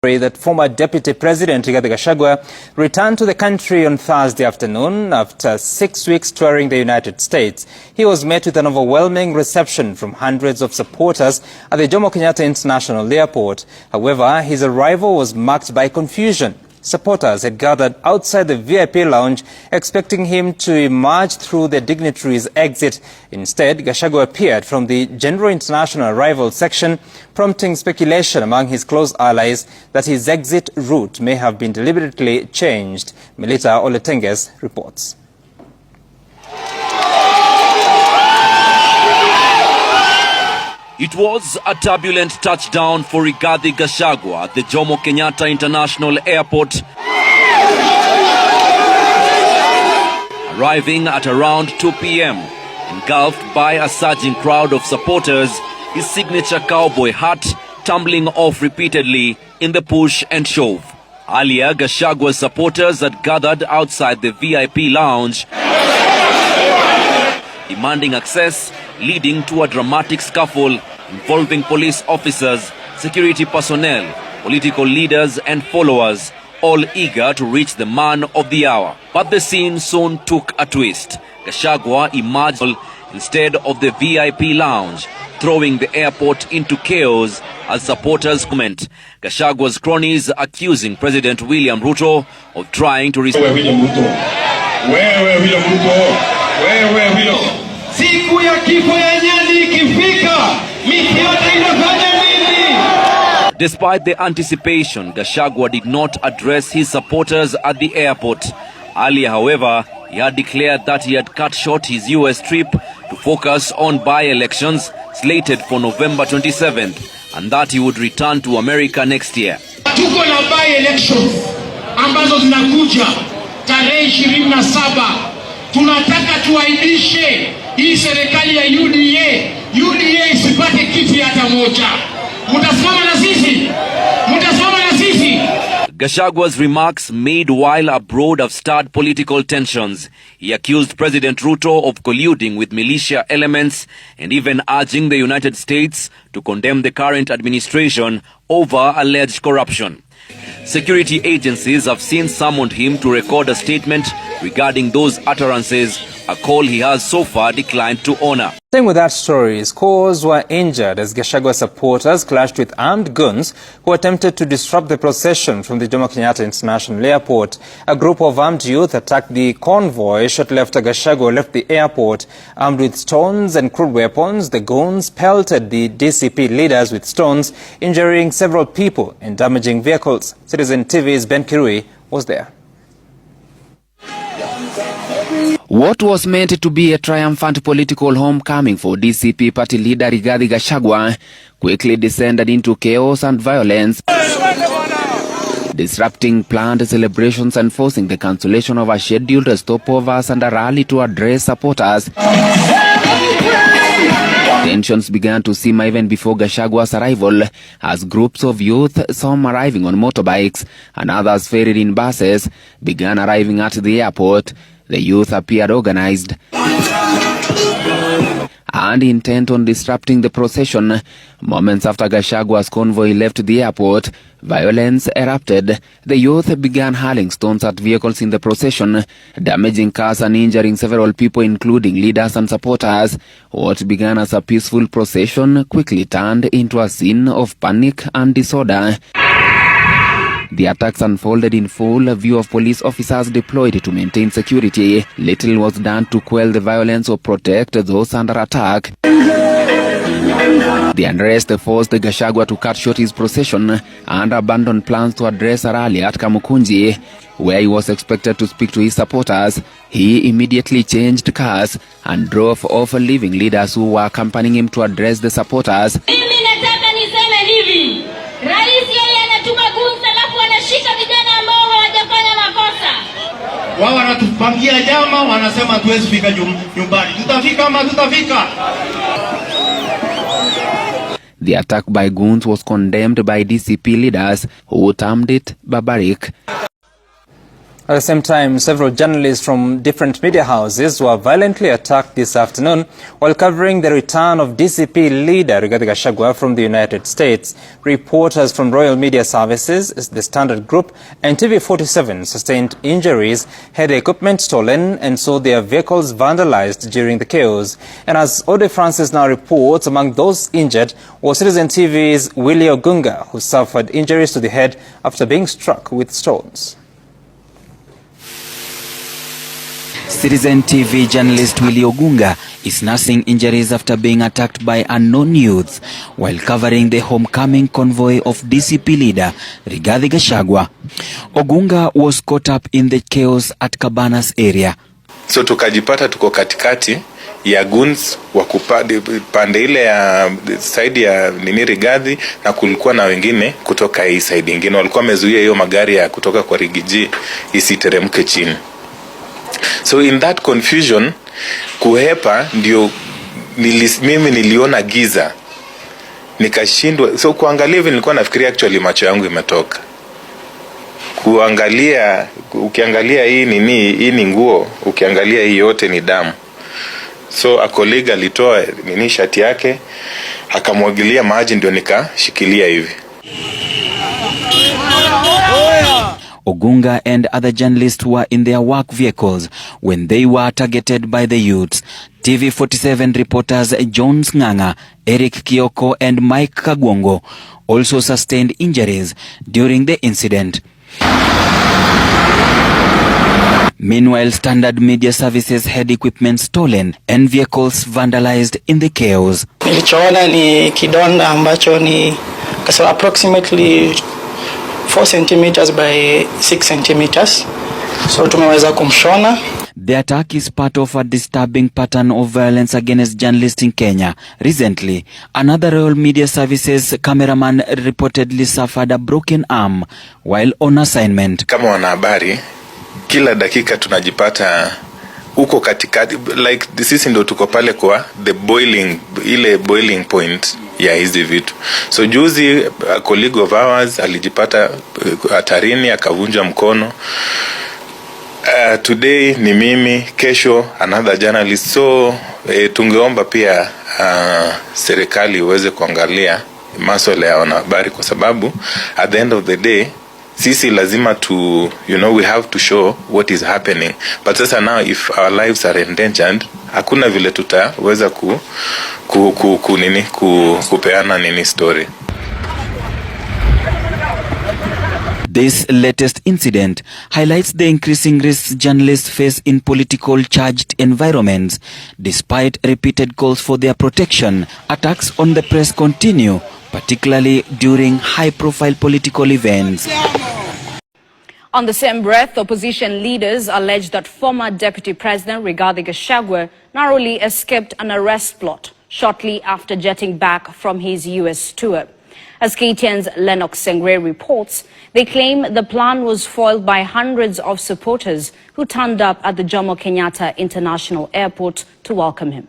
That former Deputy President Gachagua returned to the country on Thursday afternoon after 6 weeks touring the United States. He was met with an overwhelming reception from hundreds of supporters at the Jomo Kenyatta International Airport. However, his arrival was marked by confusion. Supporters had gathered outside the VIP lounge expecting him to emerge through the dignitaries' exit. Instead, Gachagua appeared from the General International Arrival section, prompting speculation among his close allies that his exit route may have been deliberately changed. Melita Oletenges reports. It was a turbulent touchdown for Rigathi Gachagua at the Jomo Kenyatta International Airport. Arriving at around 2 p.m., engulfed by a surging crowd of supporters, his signature cowboy hat tumbling off repeatedly in the push and shove. Earlier, Gachagua's supporters had gathered outside the VIP lounge, demanding access, leading to a dramatic scuffle involving police officers, security personnel, political leaders and followers, all eager to reach the man of the hour. But the scene soon took a twist. Gachagua emerged instead of the VIP lounge, throwing the airport into chaos as supporters comment. Gachagua's cronies accusing President William Ruto of trying to restore William Ruto. Where William Ruto? Where William? Siku ya kifo ya nyani ikifika, miti yote inafanya nini? Despite the anticipation, Gachagua did not address his supporters at the airport. Earlier, however, he had declared that he had cut short his US trip to focus on by-elections slated for November 27th, and that he would return to America next year. Tuko na by-elections ambazo zinakuja tarehe 27. Tunataka tuaibishe hii serikali ya UDA isipate kiti hata moja. Mtasimama na sisi? Mtasimama na sisi? Gachagua's remarks made while abroad have stirred political tensions. He accused President Ruto of colluding with militia elements and even urging the United States to condemn the current administration over alleged corruption. Security agencies have since summoned him to record a statement regarding those utterances, a call he has so far declined to honor. Staying with that story, scores were injured as Gachagua supporters clashed with armed goons who attempted to disrupt the procession from the Jomo Kenyatta International Airport. A group of armed youth attacked the convoy shortly after Gachagua left the airport. Armed with stones and crude weapons, the goons pelted the DCP leaders with stones, injuring several people and damaging vehicles. Citizen TV's Ben Kirui was there. What was meant to be a triumphant political homecoming for DCP party leader Rigathi Gachagua quickly descended into chaos and violence, disrupting planned celebrations and forcing the cancellation of a scheduled stopovers and a rally to address supporters. Tensions began to simmer even before Gachagua's arrival, as groups of youth, some arriving on motorbikes and others ferried in buses, began arriving at the airport. The youth appeared organized and intent on disrupting the procession. Moments after Gachagua's convoy left the airport, violence erupted. The youth began hurling stones at vehicles in the procession, damaging cars and injuring several people, including leaders and supporters. What began as a peaceful procession quickly turned into a scene of panic and disorder. The attacks unfolded in full view of police officers deployed to maintain security. Little was done to quell the violence or protect those under attack. The unrest forced Gachagua to cut short his procession and abandon plans to address a rally at Kamukunji, where he was expected to speak to his supporters. He immediately changed cars and drove off, leaving leaders who were accompanying him to address the supporters. Wao wanatupangia jama, wanasema tuwezi fika nyumbani. Tutafika ama tutafika? The attack by goons was condemned by DCP leaders who termed it barbaric. At the same time, several journalists from different media houses were violently attacked this afternoon while covering the return of DCP leader Gachagua from the United States. Reporters from Royal Media Services, the Standard Group, and TV47 sustained injuries, had their equipment stolen, and saw their vehicles vandalized during the chaos. And as Ode Francis now reports, among those injured was Citizen TV's Willie Ogunga, who suffered injuries to the head after being struck with stones. Citizen TV journalist Willie Ogunga is nursing injuries after being attacked by unknown youths while covering the homecoming convoy of DCP leader Rigathi Gachagua. Ogunga was caught up in the chaos at Cabanas area. So tukajipata tuko katikati ya guns wa pande ile ya side ya Rigathi, na kulikuwa na wengine kutoka hii side nyingine walikuwa wamezuia hiyo magari ya kutoka kwa Rigiji isiteremke chini. So in that confusion, kuhepa ndio mimi niliona giza. Nikashindwa. So kuangalia hivi nilikuwa nafikiria actually macho yangu imetoka. Kuangalia, ukiangalia hii ni nguo, ukiangalia hii yote ni damu. So a colleague alitoa shati yake, akamwagilia maji ndio nikashikilia hivi. Ogunga and other journalists were in their work vehicles when they were targeted by the youths. TV47 reporters Jones Nganga, Eric Kioko and Mike Kagwongo also sustained injuries during the incident. Meanwhile, Standard Media Services had equipment stolen and vehicles vandalized in the chaos. Nilichoona ni kidonda ambacho ni approximately 4 centimeters by 6 centimeters. So tumeweza kumshona. The attack is part of a disturbing pattern of violence against journalists in Kenya. Recently, another Royal Media Services cameraman reportedly suffered a broken arm while on assignment. Kama wanahabari, kila dakika tunajipata uko katikati, like sisi ndo tuko pale kwa the boiling point ya hizi vitu. So juzi a colleague of ours alijipata hatarini akavunja mkono. Today ni mimi, kesho another journalist. So tungeomba pia serikali iweze kuangalia masuala ya wanahabari, kwa sababu at the end of the day sisi lazima we have to show what is happening. But sasa now if our lives are endangered, hakuna vile tutaweza kupeana story. This latest incident highlights the increasing risks journalists face in political charged environments. Despite repeated calls for their protection, attacks on the press continue, particularly during high-profile political events. On the same breath, opposition leaders allege that former Deputy President Rigathi Gachagua narrowly escaped an arrest plot shortly after jetting back from his U.S. tour. As KTN's Lennox Sengre reports, they claim the plan was foiled by hundreds of supporters who turned up at the Jomo Kenyatta International Airport to welcome him.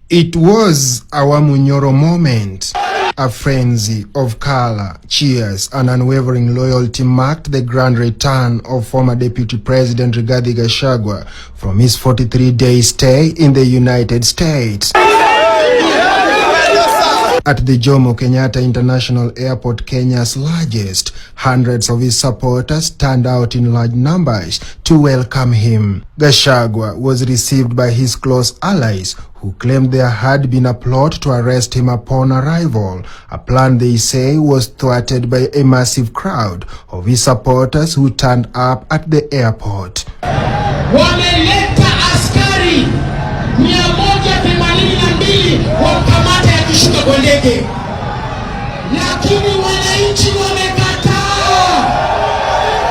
It was our Munyoro moment. A frenzy of color, cheers, and unwavering loyalty marked the grand return of former Deputy President Rigathi Gachagua from his 43-day stay in the United States. At the Jomo Kenyatta International Airport, Kenya's largest, hundreds of his supporters turned out in large numbers to welcome him. Gachagua was received by his close allies, who claimed there had been a plot to arrest him upon arrival, a plan they say was thwarted by a massive crowd of his supporters who turned up at the airport. Wameleta askari 182 wakamata ya kushuka kwa ndege, lakini wananchi wamekataa.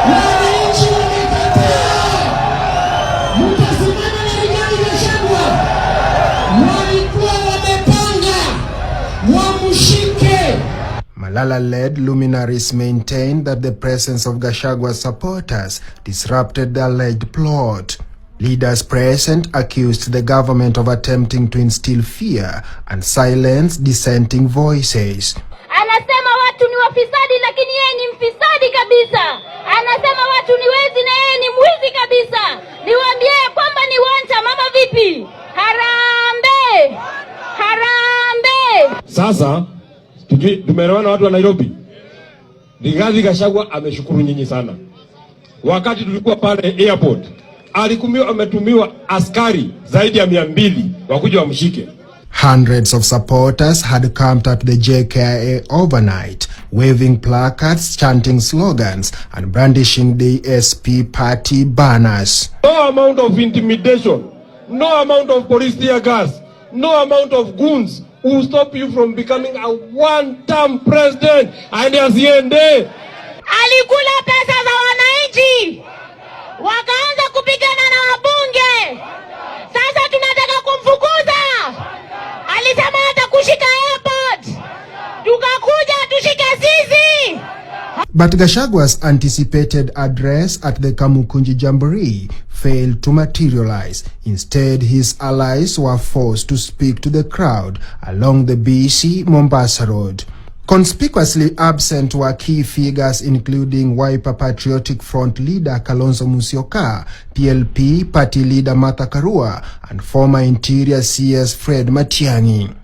Wananchi wamekataa. Mtasimama na Rigathi Gachagua. Walikuwa wamepanga wamshike. Malala-led luminaries maintained that the presence of Gachagua's supporters disrupted the alleged plot. Leaders present accused the government of attempting to instill fear and silence dissenting voices. Anasema watu ni mafisadi, lakini yeye ni mfisadi kabisa. Anasema watu ni wezi na yeye ni mwizi kabisa. Niwaambie kwamba ni wanta mama vipi? Harambe! Harambe! Sasa tumeelewana watu wa Nairobi. Rigathi Gachagua ameshukuru nyinyi sana. Wakati tulikuwa pale airport, ametumiwa askari zaidi ya 200 wakuja wamshike. Hundreds of supporters had camped at the JKIA overnight, waving placards, chanting slogans, and brandishing the SP party banners. No amount of intimidation, no amount of police tear gas, no amount of goons will stop you from becoming a one-term president. And asiende. Alikula pesa za wananchi, wakaanza kupigana na wabunge. Sasa tunataka kumfukuza. Alisema hata kushika airport, tukakuja tushike sisi. But Gachagua's anticipated address at the Kamukunji Jamboree failed to materialize. Instead, his allies were forced to speak to the crowd along the BC Mombasa Road. Conspicuously absent were key figures including Wiper Patriotic Front leader Kalonzo Musyoka, PLP party leader Martha Karua, and former Interior CS Fred Matiang'i.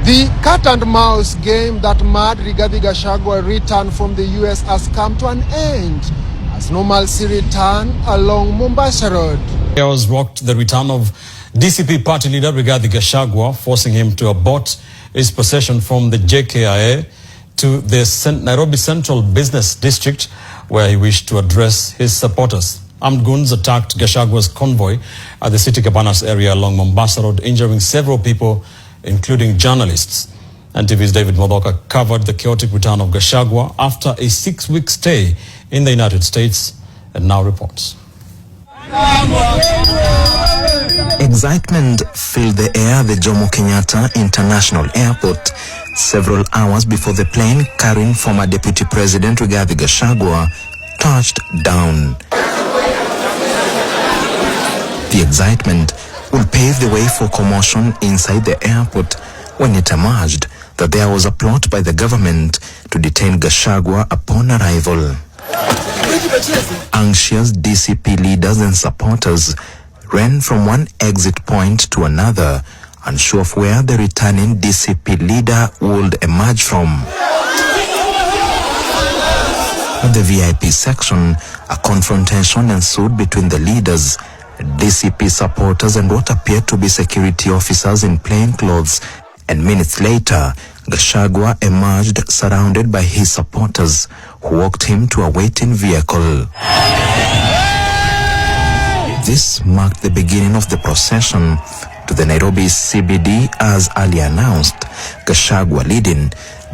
The cat-and-mouse game that mad Rigathi Gachagua return from the US has come to an end as normalcy returned along Mombasa Road. Chaos rocked the return of DCP party leader Rigathi Gachagua, forcing him to abort his procession from the JKIA to the Nairobi Central Business District, where he wished to address his supporters. Armed goons attacked Gachagua's convoy at the City Cabanas area along Mombasa Road, injuring several people, including journalists. And TV's David Modoka covered the chaotic return of Gachagua after a 6-week stay in the United States, and now reports. Excitement filled the air at the Jomo Kenyatta International Airport several hours before the plane carrying former Deputy President Rigathi Gachagua touched down. The excitement would pave the way for commotion inside the airport when it emerged that there was a plot by the government to detain Gachagua upon arrival. Anxious DCP leaders and supporters ran from one exit point to another, unsure of where the returning DCP leader would emerge from. At the VIP section, a confrontation ensued between the leaders, DCP supporters, and what appeared to be security officers in plain clothes, and minutes later, Gachagua emerged surrounded by his supporters, who walked him to a waiting vehicle. This marked the beginning of the procession to the Nairobi CBD as earlier announced, Gachagua leading,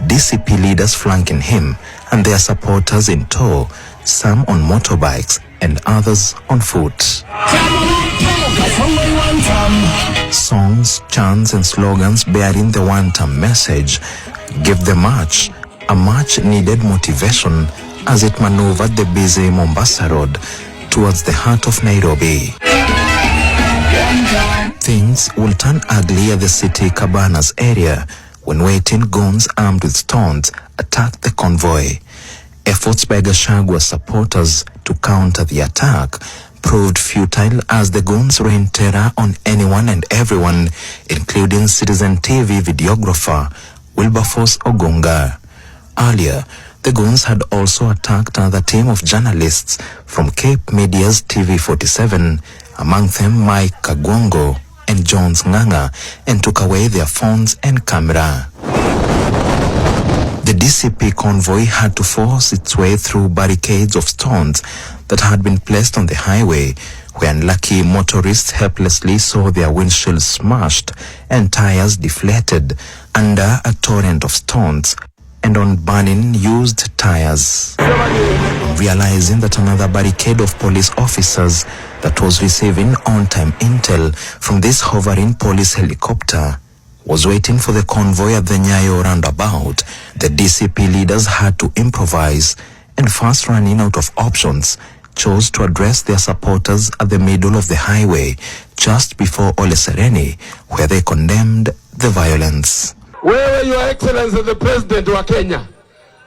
DCP leaders flanking him, and their supporters in tow, some on motorbikes and others on foot. Songs, chants, and slogans bearing the one-term message gave the march a much-needed motivation as it maneuvered the busy Mombasa Road towards the heart of Nairobi. Things will turn ugly at the City Cabanas area when waiting goons armed with stones attacked the convoy. Efforts by Gachagua's supporters to counter the attack proved futile as the goons rained terror on anyone and everyone, including Citizen TV videographer Wilberforce Ogonga. Earlier, the goons had also attacked another team of journalists from Cape Media's TV47, among them Mike Kagwongo and Jones Nganga, and took away their phones and camera. The DCP convoy had to force its way through barricades of stones that had been placed on the highway, where unlucky motorists helplessly saw their windshields smashed and tires deflated under a torrent of stones and on burning used tires. Realizing that another barricade of police officers that was receiving on-time intel from this hovering police helicopter was waiting for the convoy at the Nyayo roundabout, the DCP leaders had to improvise, and fast running out of options, chose to address their supporters at the middle of the highway just before Ole Sereni, where they condemned the violence. Wewe, Your Excellency the President wa Kenya,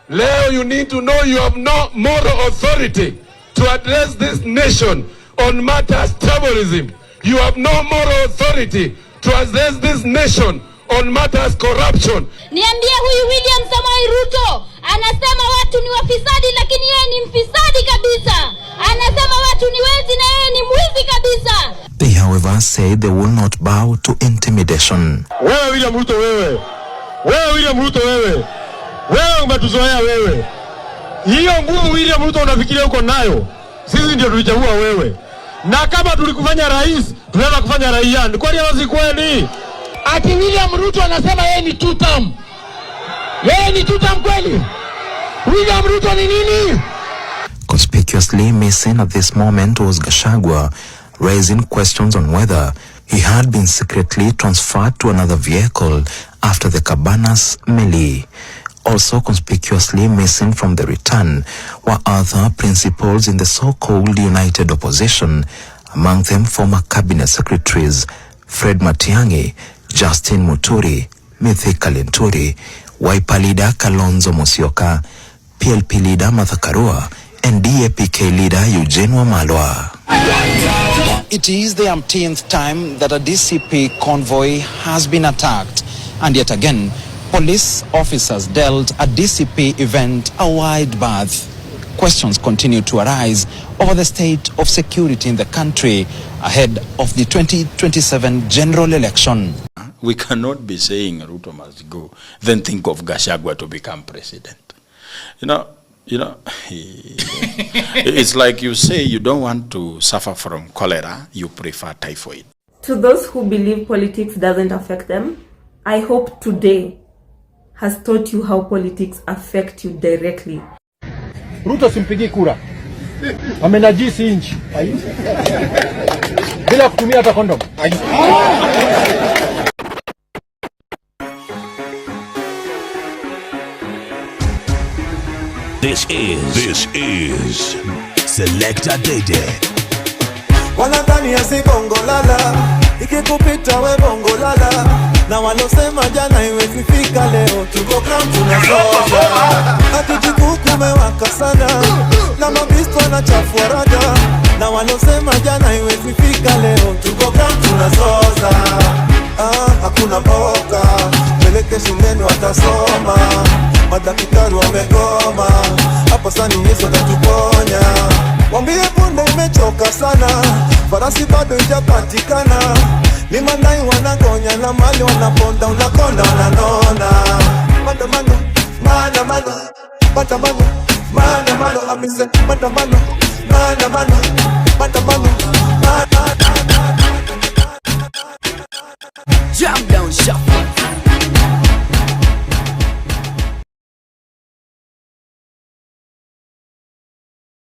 Leo, you need to know you have no moral authority to address this nation on matters terrorism. You have no moral authority to address this nation on matters corruption. Niambie huyu William Samoei Ruto anasema watu ni wafisadi, lakini yeye ni mfisadi kabisa. Anasema watu ni wezi na yeye ni mwizi kabisa. They however say they will not bow to intimidation. Wewe William Ruto wewe. Wewe William Ruto wewe. Wewe umetuzoea wewe. Hiyo nguvu William Ruto unafikiria uko nayo. Sisi ndio tulichagua wewe. Na kama tulikufanya rais, tunaweza kufanya raia. Ni kweli au si kweli? Ati William Ruto anasema yeye ni two term. Yeye ni two term kweli? William Ruto ni nini? Conspicuously missing at this moment was Gachagua, raising questions on whether he had been secretly transferred to another vehicle after the Cabanas melee. Also conspicuously missing from the return were other principals in the so-called united opposition, among them former cabinet secretaries Fred Matiang'i, Justin Muturi, Mithika Linturi, Wiper leader Kalonzo Musyoka, PLP leader Martha Karua, and DAP-K leader Eugene Wamalwa. It is the umpteenth time that a DCP convoy has been attacked, and yet again, police officers dealt a DCP event a wide berth. Questions continue to arise over the state of security in the country ahead of the 2027 general election. We cannot be saying Ruto must go, then think of Gachagua to become president. You know, it's like you say you don't want to suffer from cholera, you prefer typhoid. To those who believe politics doesn't affect them, I hope today has taught you how politics affect you directly. Ruto simpigi kura. Amenajisi inchi. Bila kutumia hata kondom. This is Selector Dede. Wanadhani ya si bongo lala, ikikupita we bongo lala, na walosema jana iwezi fika leo, tuko ground tunasoja. Akijikuku mewaka sana, na mabisto na chafua raga, na walosema jana iwezi fika leo, tuko ground tunasoja. Hakuna mboka, peleke shuleni watasoma, madaktari wamegoma, hapa sani Yesu atatuponya. Wambie punde imechoka sana, farasi bado ijapatikana, ni mandai wanagonya na mali wanaponda, unakonda wananona. Maandamano, maandamano, maandamano, maandamano, amise maandamano,